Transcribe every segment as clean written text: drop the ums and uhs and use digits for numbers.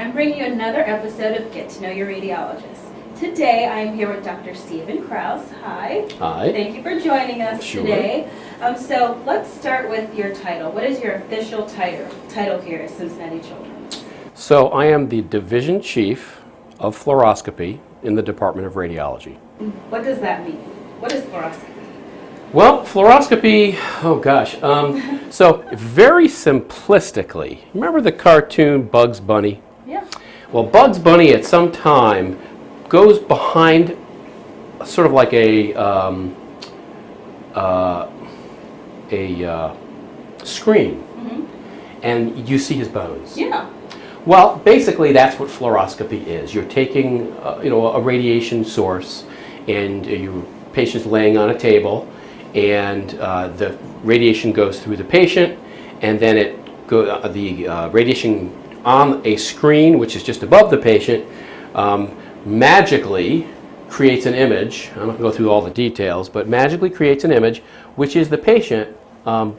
I'm bringing you another episode of Get to Know Your Radiologist. Today I'm here with Dr. Stephen Kraus. Hi. Hi. Thank you for joining us today. So let's start with your title. What is your official title here at Cincinnati Childrens? So I am the Division Chief of Fluoroscopy in the Department of Radiology. What does that mean? What is fluoroscopy? Well, fluoroscopy, so very simplistically, remember the cartoon Bugs Bunny? Yeah. Well, Bugs Bunny at some time goes behind sort of like a screen, and you see his bones. Yeah. Well, basically that's what fluoroscopy is. You're taking a radiation source, and your patient's laying on a table, and the radiation goes through the patient, and then the radiation on a screen, which is just above the patient, magically creates an image. I'm not going to go through all the details, but magically creates an image, which is the patient,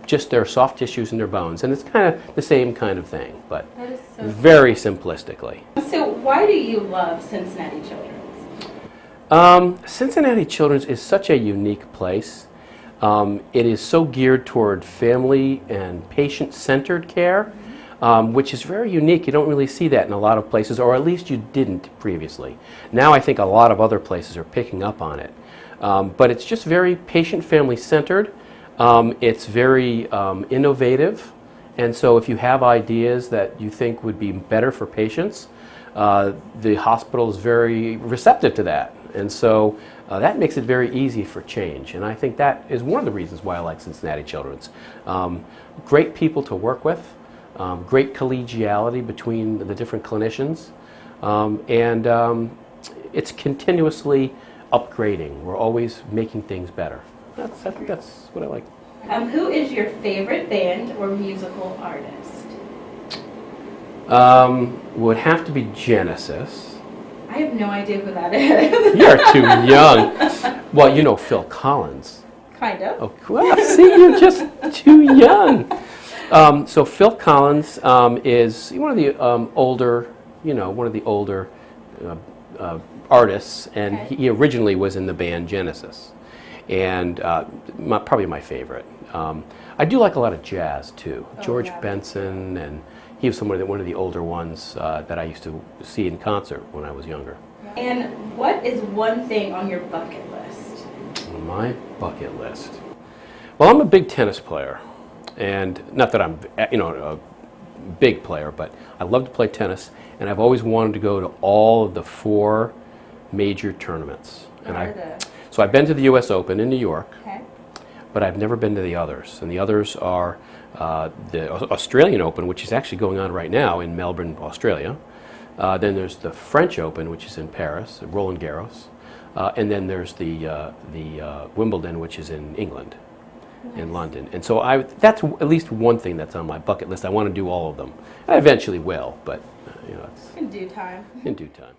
just their soft tissues and their bones. And it's kind of the same kind of thing, but very simplistically. So why do you love Cincinnati Childrens? Cincinnati Childrens is such a unique place. It is so geared toward family and patient-centered care, which is very unique. You don't really see that in a lot of places, or at least you didn't previously. Now I think a lot of other places are picking up on it. But it's just very patient-family centered. It's very innovative, and so if you have ideas that you think would be better for patients, the hospital is very receptive to that. And so that makes it very easy for change. And I think that is one of the reasons why I like Cincinnati Children's. Great people to work with, great collegiality between the different clinicians, and it's continuously upgrading. We're always making things better. I think that's what I like. Who is your favorite band or musical artist? Would have to be Genesis. I have no idea who that is. You're too young. Well, you know Phil Collins. Kind of. Oh, well, see, you're just too young. So Phil Collins is one of the older, artists, and Okay. he originally was in the band Genesis, and probably my favorite. I do like a lot of jazz too. George Benson, and he was one of the older ones that I used to see in concert when I was younger. And what is one thing on your bucket list? My bucket list. Well, I'm a big tennis player, and not that I'm a big player, but I love to play tennis, and I've always wanted to go to all of the 4 major tournaments. So I've been to the U.S. Open in New York, but I've never been to the others. And the others are the Australian Open, which is actually going on right now in Melbourne, Australia. Then there's the French Open, which is in Paris, Roland Garros. And then there's the Wimbledon, which is in England, in London. And so that's at least one thing that's on my bucket list. I want to do all of them. I eventually will, but it's In due time. in due time.